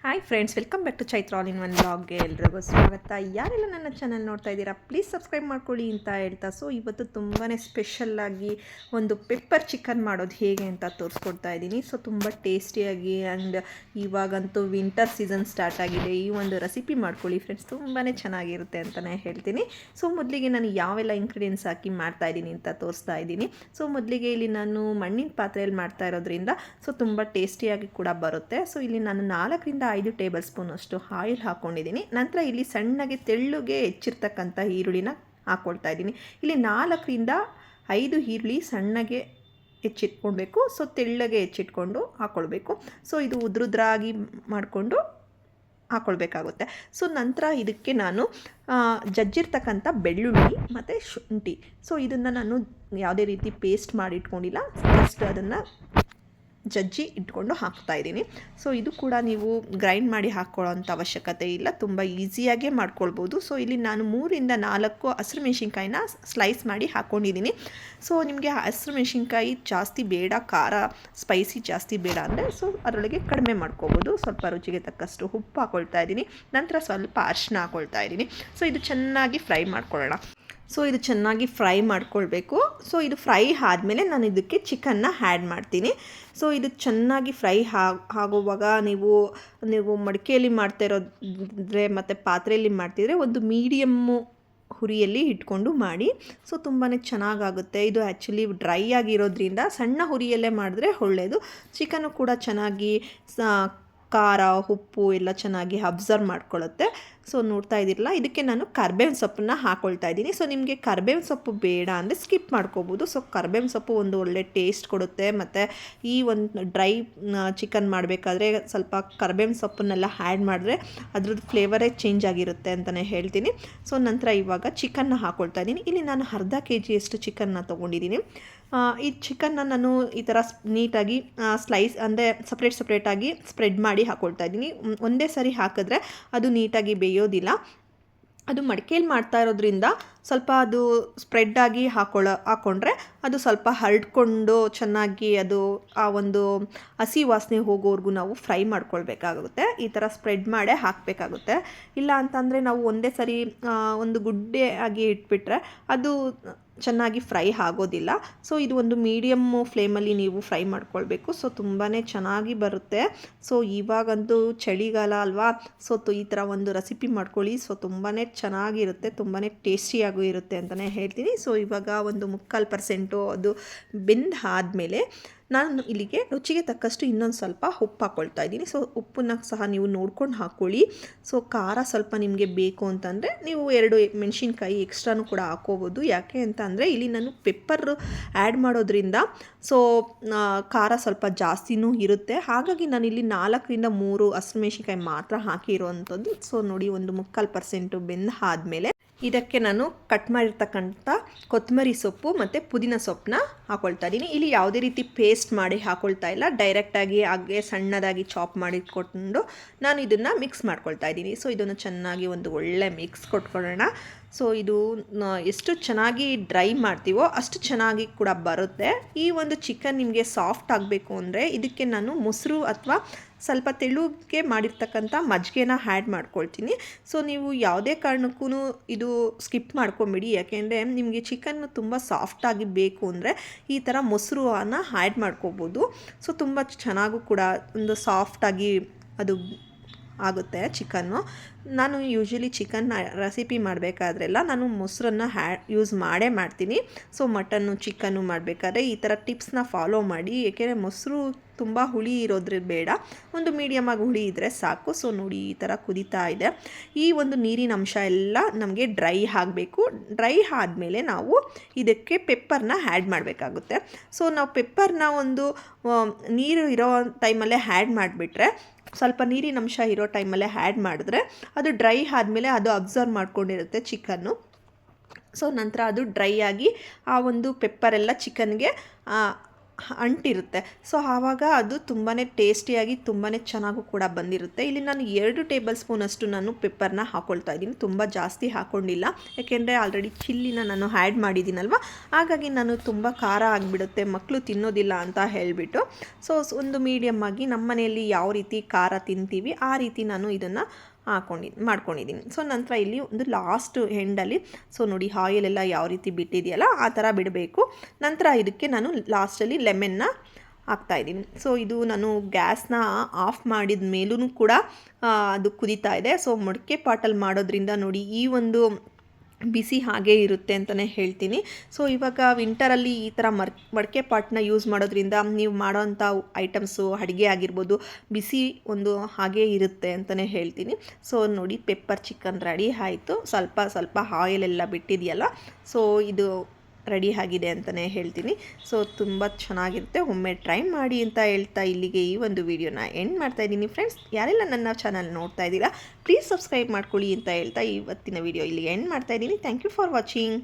Hi friends, welcome back to Chaitra all in one ಬ್ಲಾಗ್ಗೆ ಎಲ್ರಿಗೂ ಸ್ವಾಗತ. ಯಾರೆಲ್ಲ ನನ್ನ ಚಾನಲ್ ನೋಡ್ತಾ ಇದ್ದೀರಾ ಪ್ಲೀಸ್ ಸಬ್ಸ್ಕ್ರೈಬ್ ಮಾಡ್ಕೊಳ್ಳಿ ಅಂತ ಹೇಳ್ತಾ, ಸೊ ಇವತ್ತು ತುಂಬಾ ಸ್ಪೆಷಲ್ಲಾಗಿ ಒಂದು ಪೆಪ್ಪರ್ ಚಿಕನ್ ಮಾಡೋದು ಹೇಗೆ ಅಂತ ತೋರಿಸ್ಕೊಡ್ತಾ ಇದ್ದೀನಿ. ಸೊ ತುಂಬ ಟೇಸ್ಟಿಯಾಗಿ ಆ್ಯಂಡ್ ಇವಾಗಂತೂ ವಿಂಟರ್ ಸೀಸನ್ ಸ್ಟಾರ್ಟ್ ಆಗಿದೆ. ಈ ಒಂದು ರೆಸಿಪಿ ಮಾಡ್ಕೊಳ್ಳಿ ಫ್ರೆಂಡ್ಸ್, ತುಂಬಾ ಚೆನ್ನಾಗಿರುತ್ತೆ ಅಂತಲೇ ಹೇಳ್ತೀನಿ. ಸೊ ಮೊದಲಿಗೆ ನಾನು ಯಾವೆಲ್ಲ ಇಂಗ್ರೀಡಿಯೆಂಟ್ಸ್ ಹಾಕಿ ಮಾಡ್ತಾ ಇದ್ದೀನಿ ಅಂತ ತೋರಿಸ್ತಾ ಇದ್ದೀನಿ. ಸೊ ಮೊದಲಿಗೆ ಇಲ್ಲಿ ನಾನು ಮಣ್ಣಿನ ಪಾತ್ರೆಯಲ್ಲಿ ಮಾಡ್ತಾ ಇರೋದ್ರಿಂದ ಸೊ ತುಂಬ ಟೇಸ್ಟಿಯಾಗಿ ಕೂಡ ಬರುತ್ತೆ. ಸೊ ಇಲ್ಲಿ ನಾನು 4-5 ಟೇಬಲ್ ಸ್ಪೂನ್ ಅಷ್ಟು ಆಯಿಲ್ ಹಾಕ್ಕೊಂಡಿದ್ದೀನಿ. ನಂತರ ಇಲ್ಲಿ ಸಣ್ಣಗೆ ತೆಳ್ಳುಗೆ ಹೆಚ್ಚಿರ್ತಕ್ಕಂಥ ಈರುಳ್ಳಿನ ಹಾಕ್ಕೊಳ್ತಾ ಇದ್ದೀನಿ. ಇಲ್ಲಿ 4-5 ಈರುಳ್ಳಿ ಸಣ್ಣಗೆ ಹೆಚ್ಚಿಟ್ಕೊಳ್ಬೇಕು. ಸೊ ತೆಳ್ಳಗೆ ಹೆಚ್ಚಿಟ್ಕೊಂಡು ಹಾಕ್ಕೊಳ್ಬೇಕು. ಸೊ ಇದು ಉದ್ರುದ್ರಾಗಿ ಮಾಡಿಕೊಂಡು ಹಾಕ್ಕೊಳ್ಬೇಕಾಗುತ್ತೆ. ಸೊ ನಂತರ ಇದಕ್ಕೆ ನಾನು ಜಜ್ಜಿರ್ತಕ್ಕಂಥ ಬೆಳ್ಳುಳ್ಳಿ ಮತ್ತು ಶುಂಠಿ, ಸೊ ಇದನ್ನು ನಾನು ಯಾವುದೇ ರೀತಿ ಪೇಸ್ಟ್ ಮಾಡಿ ಇಟ್ಕೊಂಡಿಲ್ಲ, ಜಸ್ಟ್ ಅದನ್ನು ಜಜ್ಜಿ ಇಟ್ಕೊಂಡು ಹಾಕ್ತಾಯಿದ್ದೀನಿ. ಸೊ ಇದು ಕೂಡ ನೀವು ಗ್ರೈಂಡ್ ಮಾಡಿ ಹಾಕ್ಕೊಳ್ಳೋಂಥ ಅವಶ್ಯಕತೆ ಇಲ್ಲ, ತುಂಬ ಈಸಿಯಾಗೇ ಮಾಡ್ಕೊಳ್ಬೋದು. ಸೊ ಇಲ್ಲಿ ನಾನು 3-4 ಹಸಿರು ಮೆಣಸಿನ್ಕಾಯಿನ ಸ್ಲೈಸ್ ಮಾಡಿ ಹಾಕ್ಕೊಂಡಿದ್ದೀನಿ. ಸೊ ನಿಮಗೆ ಹಸಿರು ಮೆಣಸಿನ್ಕಾಯಿ ಜಾಸ್ತಿ ಬೇಡ, ಖಾರ ಸ್ಪೈಸಿ ಜಾಸ್ತಿ ಬೇಡ ಅಂದರೆ ಸೊ ಅದರೊಳಗೆ ಕಡಿಮೆ ಮಾಡ್ಕೋಬೋದು. ಸ್ವಲ್ಪ ರುಚಿಗೆ ತಕ್ಕಷ್ಟು ಉಪ್ಪು ಹಾಕ್ಕೊಳ್ತಾ ಇದ್ದೀನಿ. ನಂತರ ಸ್ವಲ್ಪ ಅರಿಶಿನ ಹಾಕ್ಕೊಳ್ತಾ ಇದ್ದೀನಿ. ಸೊ ಇದು ಚೆನ್ನಾಗಿ ಫ್ರೈ ಮಾಡ್ಕೊಳ್ಳೋಣ. ಸೊ ಇದು ಚೆನ್ನಾಗಿ ಫ್ರೈ ಮಾಡ್ಕೊಳ್ಬೇಕು. ಸೊ ಇದು ಫ್ರೈ ಆದಮೇಲೆ ನಾನು ಇದಕ್ಕೆ ಚಿಕನ್ನ ಆ್ಯಡ್ ಮಾಡ್ತೀನಿ. ಸೊ ಇದು ಚೆನ್ನಾಗಿ ಫ್ರೈ ಆಗುವಾಗ ನೀವು ಮಡಿಕೆಯಲ್ಲಿ ಮಾಡ್ತಾ ಇರೋದ್ರೆ ಮತ್ತು ಪಾತ್ರೆಯಲ್ಲಿ ಮಾಡ್ತಿದ್ರೆ ಒಂದು ಮೀಡಿಯಮ್ಮು ಹುರಿಯಲ್ಲಿ ಇಟ್ಕೊಂಡು ಮಾಡಿ. ಸೊ ತುಂಬಾ ಚೆನ್ನಾಗಾಗುತ್ತೆ. ಇದು ಆ್ಯಕ್ಚುಲಿ ಡ್ರೈ ಆಗಿರೋದ್ರಿಂದ ಸಣ್ಣ ಹುರಿಯಲ್ಲೇ ಮಾಡಿದ್ರೆ ಒಳ್ಳೆಯದು. ಚಿಕನ್ನು ಕೂಡ ಚೆನ್ನಾಗಿ ಖಾರ ಉಪ್ಪು ಎಲ್ಲ ಚೆನ್ನಾಗಿ ಅಬ್ಸರ್ವ್ ಮಾಡ್ಕೊಳ್ಳುತ್ತೆ. ಸೊ ನೋಡ್ತಾ ಇದ್ದಿರಲ್ಲ, ಇದಕ್ಕೆ ನಾನು ಕರ್ಬೇವಿನ ಸೊಪ್ಪನ್ನ ಹಾಕ್ಕೊಳ್ತಾ ಇದ್ದೀನಿ. ಸೊ ನಿಮಗೆ ಕರ್ಬೇವಿನ ಸೊಪ್ಪು ಬೇಡ ಅಂದರೆ ಸ್ಕಿಪ್ ಮಾಡ್ಕೋಬೋದು. ಸೊ ಕರ್ಬೇವಿನ ಸೊಪ್ಪು ಒಂದು ಒಳ್ಳೆ ಟೇಸ್ಟ್ ಕೊಡುತ್ತೆ. ಮತ್ತು ಈ ಒಂದು ಡ್ರೈ ಚಿಕನ್ ಮಾಡಬೇಕಾದ್ರೆ ಸ್ವಲ್ಪ ಕರ್ಬೇವಿನ ಸೊಪ್ಪನ್ನೆಲ್ಲ ಆ್ಯಡ್ ಮಾಡಿದ್ರೆ ಅದ್ರದ್ದು ಫ್ಲೇವರೇ ಚೇಂಜ್ ಆಗಿರುತ್ತೆ ಅಂತಲೇ ಹೇಳ್ತೀನಿ. ಸೊ ನಂತರ ಇವಾಗ ಚಿಕನ್ನ ಹಾಕ್ಕೊಳ್ತಾ ಇದ್ದೀನಿ. ಇಲ್ಲಿ ನಾನು ಅರ್ಧ kg ಚಿಕನ್ನ ತೊಗೊಂಡಿದ್ದೀನಿ. ಈ ಚಿಕನ್ನ ನಾನು ಈ ಥರ ನೀಟಾಗಿ ಸ್ಲೈಸ್ ಅಂದರೆ ಸಪ್ರೇಟಾಗಿ ಸ್ಪ್ರೆಡ್ ಮಾಡಿ ಹಾಕ್ಕೊಳ್ತಾ ಇದ್ದೀನಿ. ಒಂದೇ ಸರಿ ಹಾಕಿದ್ರೆ ಅದು ನೀಟಾಗಿ ಬೇಯೋದಿಲ್ಲ. ಅದು ಮಡಿಕೆಯಲ್ಲಿ ಮಾಡ್ತಾ ಇರೋದ್ರಿಂದ ಸ್ವಲ್ಪ ಅದು ಸ್ಪ್ರೆಡ್ಡಾಗಿ ಹಾಕ್ಕೊಂಡ್ರೆ ಅದು ಸ್ವಲ್ಪ ಹರಡ್ಕೊಂಡು ಚೆನ್ನಾಗಿ ಅದು ಆ ಒಂದು ಹಸಿ ವಾಸನೆ ಹೋಗೋವರೆಗೂ ನಾವು ಫ್ರೈ ಮಾಡ್ಕೊಳ್ಬೇಕಾಗುತ್ತೆ. ಈ ಥರ ಸ್ಪ್ರೆಡ್ ಮಾಡೇ ಹಾಕಬೇಕಾಗುತ್ತೆ. ಇಲ್ಲ ಅಂತಂದರೆ ನಾವು ಒಂದೇ ಸರಿ ಒಂದು ಗುಡ್ಡೆ ಆಗಿ ಇಟ್ಬಿಟ್ರೆ ಅದು ಚೆನ್ನಾಗಿ ಫ್ರೈ ಆಗೋದಿಲ್ಲ. ಸೊ ಇದು ಒಂದು ಮೀಡಿಯಮ್ಮು ಫ್ಲೇಮಲ್ಲಿ ನೀವು ಫ್ರೈ ಮಾಡ್ಕೊಳ್ಬೇಕು. ಸೊ ತುಂಬಾ ಚೆನ್ನಾಗಿ ಬರುತ್ತೆ. ಸೊ ಇವಾಗಂತೂ ಚಳಿಗಾಲ ಅಲ್ವಾ, ಸೊ ಈ ಥರ ಒಂದು ರೆಸಿಪಿ ಮಾಡ್ಕೊಳ್ಳಿ. ಸೊ ತುಂಬಾ ಚೆನ್ನಾಗಿರುತ್ತೆ, ತುಂಬಾ ಟೇಸ್ಟಿಯಾಗೂ ಇರುತ್ತೆ ಅಂತಲೇ ಹೇಳ್ತೀನಿ. ಸೊ ಇವಾಗ ಒಂದು 3/4% ಅದು ಬೆಂದು ಆದಮೇಲೆ ನಾನು ಇಲ್ಲಿಗೆ ರುಚಿಗೆ ತಕ್ಕಷ್ಟು ಇನ್ನೊಂದು ಸ್ವಲ್ಪ ಉಪ್ಪು ಹಾಕ್ಕೊಳ್ತಾ ಇದ್ದೀನಿ. ಸೊ ಉಪ್ಪನ್ನ ಸಹ ನೀವು ನೋಡ್ಕೊಂಡು ಹಾಕ್ಕೊಳ್ಳಿ. ಸೊ ಖಾರ ಸ್ವಲ್ಪ ನಿಮಗೆ ಬೇಕು ಅಂತಂದರೆ ನೀವು 2 ಮೆಣಸಿನ್ಕಾಯಿ ಎಕ್ಸ್ಟ್ರಾನು ಕೂಡ ಹಾಕ್ಕೋಬೋದು. ಯಾಕೆ ಅಂತ ಅಂದರೆ ಇಲ್ಲಿ ನಾನು ಪೆಪ್ಪರ್ ಆ್ಯಡ್ ಮಾಡೋದ್ರಿಂದ ಸೊ ಖಾರ ಸ್ವಲ್ಪ ಜಾಸ್ತಿನೂ ಇರುತ್ತೆ. ಹಾಗಾಗಿ ನಾನಿಲ್ಲಿ 4-3 ಹಸಿರು ಮೆಣಸಿನ್ಕಾಯಿ ಮಾತ್ರ ಹಾಕಿರೋವಂಥದ್ದು. ಸೊ ನೋಡಿ, ಒಂದು 3/4% ಬೆಂದು ಆದಮೇಲೆ ಇದಕ್ಕೆ ನಾನು ಕಟ್ ಮಾಡಿರ್ತಕ್ಕಂಥ ಕೊತ್ತಂಬರಿ ಸೊಪ್ಪು ಮತ್ತು ಪುದೀನ ಸೊಪ್ಪನ್ನ ಹಾಕ್ಕೊಳ್ತಾ ಇದ್ದೀನಿ. ಇಲ್ಲಿ ಯಾವುದೇ ರೀತಿ ಪೇಸ್ಟ್ ಮಾಡಿ ಹಾಕ್ಕೊಳ್ತಾ ಇಲ್ಲ, ಡೈರೆಕ್ಟಾಗಿ ಹಾಗೆ ಸಣ್ಣದಾಗಿ ಚಾಪ್ ಮಾಡಿಟ್ಕೊಂಡು ನಾನು ಇದನ್ನು ಮಿಕ್ಸ್ ಮಾಡ್ಕೊಳ್ತಾ ಇದ್ದೀನಿ. ಸೊ ಇದನ್ನು ಚೆನ್ನಾಗಿ ಒಂದು ಒಳ್ಳೆ ಮಿಕ್ಸ್ ಕೊಟ್ಕೊಳ್ಳೋಣ. ಸೊ ಇದು ಎಷ್ಟು ಚೆನ್ನಾಗಿ ಡ್ರೈ ಮಾಡ್ತೀವೋ ಅಷ್ಟು ಚೆನ್ನಾಗಿ ಕೂಡ ಬರುತ್ತೆ. ಈ ಒಂದು ಚಿಕನ್ ನಿಮಗೆ ಸಾಫ್ಟ್ ಆಗಬೇಕು ಅಂದರೆ ಇದಕ್ಕೆ ನಾನು ಮೊಸರು ಅಥವಾ ಸ್ವಲ್ಪ ತೆಳುಗೆ ಮಾಡಿರ್ತಕ್ಕಂಥ ಮಜ್ಜಿಗೆನ ಆ್ಯಡ್ ಮಾಡ್ಕೊಳ್ತೀನಿ. ಸೊ ನೀವು ಯಾವುದೇ ಕಾರಣಕ್ಕೂ ಇದು ಸ್ಕಿಪ್ ಮಾಡ್ಕೊಂಬಿಡಿ. ಯಾಕೆಂದರೆ ನಿಮಗೆ ಚಿಕನ್ನು ತುಂಬ ಸಾಫ್ಟಾಗಿ ಬೇಕು ಅಂದರೆ ಈ ಥರ ಮೊಸರನ್ನ ಆ್ಯಡ್ ಮಾಡ್ಕೋಬೋದು. ಸೊ ತುಂಬ ಚೆನ್ನಾಗೂ ಕೂಡ ಒಂದು ಸಾಫ್ಟಾಗಿ ಅದು ಆಗುತ್ತೆ ಚಿಕನ್ನು. ನಾನು ಯೂಶ್ವಲಿ ಚಿಕನ್ ರೆಸಿಪಿ ಮಾಡಬೇಕಾದ್ರೆಲ್ಲ ನಾನು ಮೊಸರನ್ನು ಯೂಸ್ ಮಾಡ್ತೀನಿ. ಸೊ ಮಟನ್ನು ಚಿಕನ್ನು ಮಾಡಬೇಕಾದ್ರೆ ಈ ಥರ ಟಿಪ್ಸ್ನ ಫಾಲೋ ಮಾಡಿ. ಏಕೆಂದರೆ ಮೊಸರು ತುಂಬ ಹುಳಿ ಇರೋದ್ರ ಬೇಡ, ಒಂದು ಮೀಡಿಯಮಾಗಿ ಹುಳಿ ಇದ್ದರೆ ಸಾಕು. ಸೊ ನೋಡಿ, ಈ ಥರ ಕುದೀತಾ ಇದೆ. ಈ ಒಂದು ನೀರಿನ ಅಂಶ ಎಲ್ಲ ನಮಗೆ ಡ್ರೈ ಆಗಬೇಕು. ಡ್ರೈ ಆದಮೇಲೆ ನಾವು ಇದಕ್ಕೆ ಪೆಪ್ಪರ್ನ ಆ್ಯಡ್ ಮಾಡಬೇಕಾಗುತ್ತೆ. ಸೊ ನಾವು ಪೆಪ್ಪರ್ನ ಒಂದು ನೀರು ಇರೋ ಟೈಮಲ್ಲೇ ಆ್ಯಡ್ ಮಾಡಿಬಿಟ್ರೆ, ಸ್ವಲ್ಪ ನೀರಿನ ಅಂಶ ಇರೋ ಟೈಮಲ್ಲೇ ಆ್ಯಡ್ ಮಾಡಿದ್ರೆ ಅದು ಡ್ರೈ ಆದಮೇಲೆ ಅದು ಅಬ್ಸರ್ವ್ ಮಾಡ್ಕೊಂಡಿರುತ್ತೆ ಚಿಕನ್ನು. ಸೊ ನಂತರ ಅದು ಡ್ರೈ ಆಗಿ ಆ ಒಂದು ಪೆಪ್ಪರೆಲ್ಲ ಚಿಕನ್ಗೆ ಅಂಟಿರುತ್ತೆ. ಸೊ ಆವಾಗ ಅದು ತುಂಬಾ ಟೇಸ್ಟಿಯಾಗಿ ತುಂಬಾ ಚೆನ್ನಾಗೂ ಕೂಡ ಬಂದಿರುತ್ತೆ. ಇಲ್ಲಿ ನಾನು 2 ಟೇಬಲ್ ಸ್ಪೂನಷ್ಟು ನಾನು ಪೆಪ್ಪರ್ನ ಹಾಕ್ಕೊಳ್ತಾ ಇದ್ದೀನಿ. ತುಂಬ ಜಾಸ್ತಿ ಹಾಕ್ಕೊಂಡಿಲ್ಲ, ಯಾಕೆಂದರೆ ಆಲ್ರೆಡಿ ಚಿಲ್ಲಿನ ನಾನು ಆ್ಯಡ್ ಮಾಡಿದ್ದೀನಲ್ವ, ಹಾಗಾಗಿ ನಾನು ತುಂಬ ಖಾರ ಆಗಿಬಿಡುತ್ತೆ, ಮಕ್ಕಳು ತಿನ್ನೋದಿಲ್ಲ ಅಂತ ಹೇಳಿಬಿಟ್ಟು ಒಂದು ಮೀಡಿಯಮ್ ಆಗಿ ನಮ್ಮ ಮನೆಯಲ್ಲಿ ಯಾವ ರೀತಿ ಖಾರ ತಿಂತೀವಿ ಆ ರೀತಿ ನಾನು ಇದನ್ನು ಮಾಡ್ಕೊಂಡಿದ್ದೀನಿ. ಸೊ ನಂತರ ಇಲ್ಲಿ ಒಂದು ಲಾಸ್ಟ್ ಎಂಡಲ್ಲಿ ನೋಡಿ ಆಯಿಲ್ ಎಲ್ಲ ಯಾವ ರೀತಿ ಬಿಟ್ಟಿದೆಯಲ್ಲ ಆ ಥರ ಬಿಡಬೇಕು. ನಂತರ ಇದಕ್ಕೆ ನಾನು ಲಾಸ್ಟಲ್ಲಿ ಲೆಮನ್ನ ಹಾಕ್ತಾಯಿದ್ದೀನಿ. ಸೊ ಇದು ನಾನು ಗ್ಯಾಸ್ನ ಆಫ್ ಮಾಡಿದ ಮೇಲೂ ಕೂಡ ಅದು ಕುದೀತಾ ಇದೆ. ಸೊ ಮಡಿಕೆ ಪಾಟಲ್ಲಿ ಮಾಡೋದ್ರಿಂದ ನೋಡಿ ಈ ಒಂದು ಬಿಸಿ ಹಾಗೇ ಇರುತ್ತೆ ಅಂತಲೇ ಹೇಳ್ತೀನಿ. ಸೊ ಇವಾಗ ವಿಂಟರಲ್ಲಿ ಈ ಥರ ಮಡಿಕೆ ಪಾಟ್ನ ಯೂಸ್ ಮಾಡೋದ್ರಿಂದ ನೀವು ಮಾಡೋವಂಥ ಐಟಮ್ಸು ಅಡುಗೆ ಆಗಿರ್ಬೋದು ಬಿಸಿ ಒಂದು ಹಾಗೇ ಇರುತ್ತೆ ಅಂತಲೇ ಹೇಳ್ತೀನಿ. ಸೊ ನೋಡಿ ಪೆಪ್ಪರ್ ಚಿಕನ್ ರೆಡಿ ಆಯಿತು. ಸ್ವಲ್ಪ ಆಯಿಲೆಲ್ಲ ಬಿಟ್ಟಿದೆಯಲ್ಲ, ಸೊ ಇದು ರೆಡಿ ಆಗಿದೆ ಅಂತಲೇ ಹೇಳ್ತೀನಿ. ಸೊ ತುಂಬ ಚೆನ್ನಾಗಿರುತ್ತೆ, ಒಮ್ಮೆ ಟ್ರೈ ಮಾಡಿ ಅಂತ ಹೇಳ್ತಾ ಇಲ್ಲಿಗೆ ಈ ಒಂದು ವಿಡಿಯೋನ ಎಂಡ್ ಮಾಡ್ತಾಯಿದ್ದೀನಿ. ಫ್ರೆಂಡ್ಸ್, ಯಾರೆಲ್ಲ ನನ್ನ ಚಾನಲ್ ನೋಡ್ತಾ ಇದ್ದೀರಾ ಪ್ಲೀಸ್ ಸಬ್ಸ್ಕ್ರೈಬ್ ಮಾಡ್ಕೊಳ್ಳಿ ಅಂತ ಹೇಳ್ತಾ ಇವತ್ತಿನ ವಿಡಿಯೋ ಇಲ್ಲಿ ಎಂಡ್ ಮಾಡ್ತಾಯಿದ್ದೀನಿ. Thank you for watching.